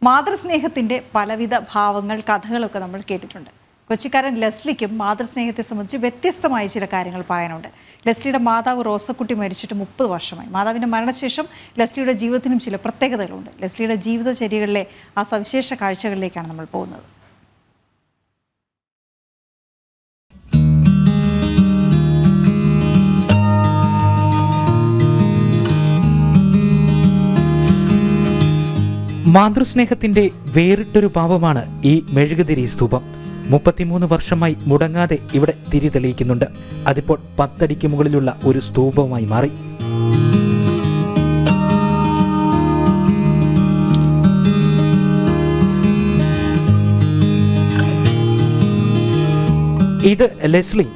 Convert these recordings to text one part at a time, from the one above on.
മാതൃസ്നേഹത്തിൻ്റെ പലവിധ ഭാവങ്ങൾ, കഥകളൊക്കെ നമ്മൾ കേട്ടിട്ടുണ്ട്. കൊച്ചിക്കാരൻ ലെസ്ലിക്കും മാതൃസ്നേഹത്തെ സംബന്ധിച്ച് വ്യത്യസ്തമായ ചില കാര്യങ്ങൾ പറയാനുണ്ട്. ലെസ്ലിയുടെ മാതാവ് റോസക്കുട്ടി മരിച്ചിട്ട് 30 വർഷമായി. മാതാവിൻ്റെ മരണശേഷം ലെസ്ലിയുടെ ജീവിതത്തിനും ചില പ്രത്യേകതകളുണ്ട്. ലെസ്ലിയുടെ ജീവിതചര്യകളിലെ ആ സവിശേഷ കാഴ്ചകളിലേക്കാണ് നമ്മൾ പോകുന്നത്. മാതൃസ്നേഹത്തിന്റെ വേറിട്ടൊരു ഭാവമാണ് ഈ മെഴുകുതിരി സ്തൂപം. 33 വർഷമായി മുടങ്ങാതെ ഇവിടെ തിരി തെളിയിക്കുന്നുണ്ട്. അതിപ്പോൾ 10 അടിക്ക് മുകളിലുള്ള ഒരു സ്തൂപമായി മാറി. ഇത് ലെസ്ലി,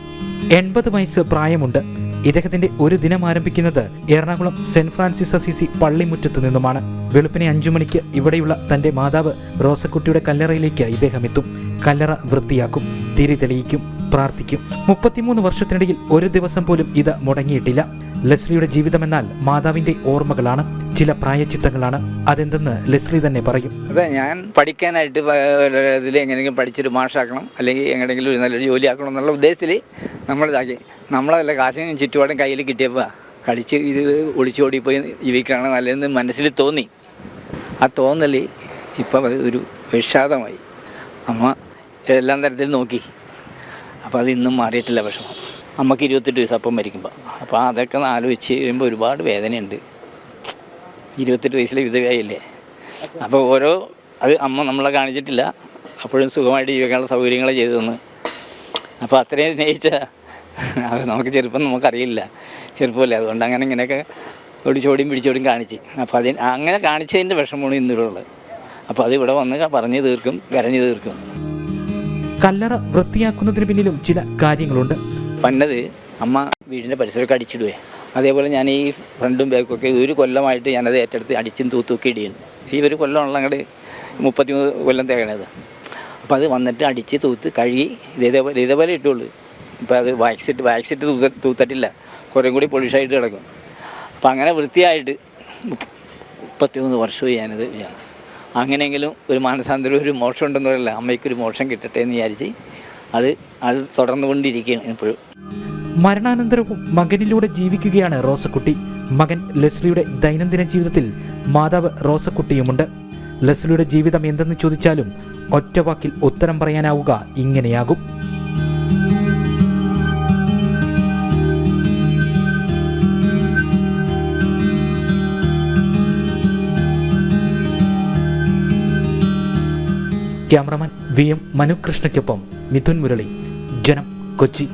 80 വയസ്സ് പ്രായമുണ്ട്. ഇദ്ദേഹത്തിന്റെ ഒരു ദിനം ആരംഭിക്കുന്നത് എറണാകുളം സെന്റ് ഫ്രാൻസിസ് അസീസി പള്ളിമുറ്റത്തു നിന്നുമാണ്. വെളുപ്പിനെ 5 മണിക്ക് ഇവിടെയുള്ള തന്റെ മാതാവ് റോസക്കുട്ടിയുടെ കല്ലറയിലേക്ക് ഇദ്ദേഹം എത്തും. കല്ലറ വൃത്തിയാക്കും, തിരി തെളിയിക്കും, പ്രാർത്ഥിക്കും. 33 വർഷത്തിനിടയിൽ ഒരു ദിവസം പോലും ഇത് മുടങ്ങിയിട്ടില്ല. ലെസ്ലിയുടെ ജീവിതമെന്നാൽ മാതാവിന്റെ ഓർമ്മകളാണ്, ചില പ്രായച്ചിത്തങ്ങളാണ്. അതെന്തെന്ന് ലെസ്ലി തന്നെ പറയും. അതെ, ഞാൻ പഠിക്കാനായിട്ട് ഇതിൽ എങ്ങനെയെങ്കിലും പഠിച്ചൊരു മാഷാക്കണം, അല്ലെങ്കിൽ എങ്ങനെയെങ്കിലും ഒരു നല്ലൊരു ജോലി ആക്കണം എന്നുള്ള ഉദ്ദേശത്തിൽ നമ്മളിതാക്കി. നമ്മളതല്ല, കാശിനും ചുറ്റുപാടും കയ്യിൽ കിട്ടിയപ്പോൾ കളിച്ച് ഇത് ഒളിച്ചോടിപ്പോയി ജീവിക്കുകയാണ് നല്ലതെന്ന് മനസ്സിൽ തോന്നി. ആ തോന്നൽ ഇപ്പം ഒരു വിഷാദമായി. അമ്മ എല്ലാം തരത്തിൽ നോക്കി, അപ്പോൾ അത് ഇന്നും മാറിയിട്ടില്ല വിഷമം. അമ്മക്ക് 28 വയസ്സ് അപ്പം മരിക്കുമ്പോൾ. അപ്പോൾ അതൊക്കെ ആലോചിച്ച് കഴിയുമ്പോൾ ഒരുപാട് വേദനയുണ്ട്. 28 വയസ്സിലെ വിധവയായില്ലേ. അപ്പോൾ അത് അമ്മ നമ്മളെ കാണിച്ചിട്ടില്ല, അപ്പോഴും സുഖമായിട്ട് ജീവിക്കാനുള്ള സൗകര്യങ്ങൾ ചെയ്തു തന്നു. അപ്പോൾ അത്രയും സ്നേഹിച്ച അത് നമുക്ക് നമുക്കറിയില്ല, ചെറുപ്പമല്ലേ. അതുകൊണ്ട് ഇങ്ങനെയൊക്കെ ഒടിച്ചോടിയും പിടിച്ചോടിയും കാണിച്ച്. അപ്പോൾ അങ്ങനെ കാണിച്ചതിൻ്റെ വിഷമമാണ് ഇന്നിവിടെ. അപ്പോൾ അത് ഇവിടെ വന്ന് പറഞ്ഞു തീർക്കും, കരഞ്ഞു തീർക്കും. കല്ലറ വൃത്തിയാക്കുന്നതിന് പിന്നിലും ചില കാര്യങ്ങളുണ്ട്. പന്നത് അമ്മ വീടിൻ്റെ പരിസരമൊക്കെ അടിച്ചിടുവേ. അതേപോലെ ഞാൻ ഈ ഫ്രണ്ടും ബാക്കൊക്കെ 1 കൊല്ലമായിട്ട് ഞാനത് ഏറ്റെടുത്ത് അടിച്ചും തൂത്തൊക്കെ ഇടിയാണ്. ഈ 1 കൊല്ലമുള്ള അങ്ങോട്ട് 33 കൊല്ലം തേകണത്. അപ്പോൾ അത് വന്നിട്ട് അടിച്ച് തൂത്ത് കഴുകി ഇതേപോലെ ഇട്ടുള്ളൂ. ഇപ്പോൾ അത് വാക്സിട്ട് തൂത്തിട്ടില്ല, കുറേ കൂടി പൊളിഷായിട്ട് കിടക്കും. അപ്പം അങ്ങനെ വൃത്തിയായിട്ട് 33 വർഷമായി ഞാനത് ചെയ്യണം. അങ്ങനെയെങ്കിലും ഒരു മാനസാന്തരം, ഒരു മോക്ഷം ഉണ്ടെന്ന് പറയില്ല, അമ്മയ്ക്കൊരു മോക്ഷം കിട്ടട്ടെ എന്ന് വിചാരിച്ച് അത് തുടർന്നുകൊണ്ടിരിക്കുകയാണ് ഇപ്പോഴും. മരണാനന്തരവും മകനിലൂടെ ജീവിക്കുകയാണ് റോസക്കുട്ടി. മകൻ ലെസ്ലിയുടെ ദൈനംദിന ജീവിതത്തിൽ മാതാവ് റോസക്കുട്ടിയുമുണ്ട്. ലെസ്ലിയുടെ ജീവിതം എന്തെന്ന് ചോദിച്ചാലും ഒറ്റവാക്കിൽ ഉത്തരം പറയാനാവുക ഇങ്ങനെയാകും. ക്യാമറമാൻ VM മനുകൃഷ്ണയ്ക്കൊപ്പം മിഥുൻ മുരളി, ജനം, കൊച്ചി.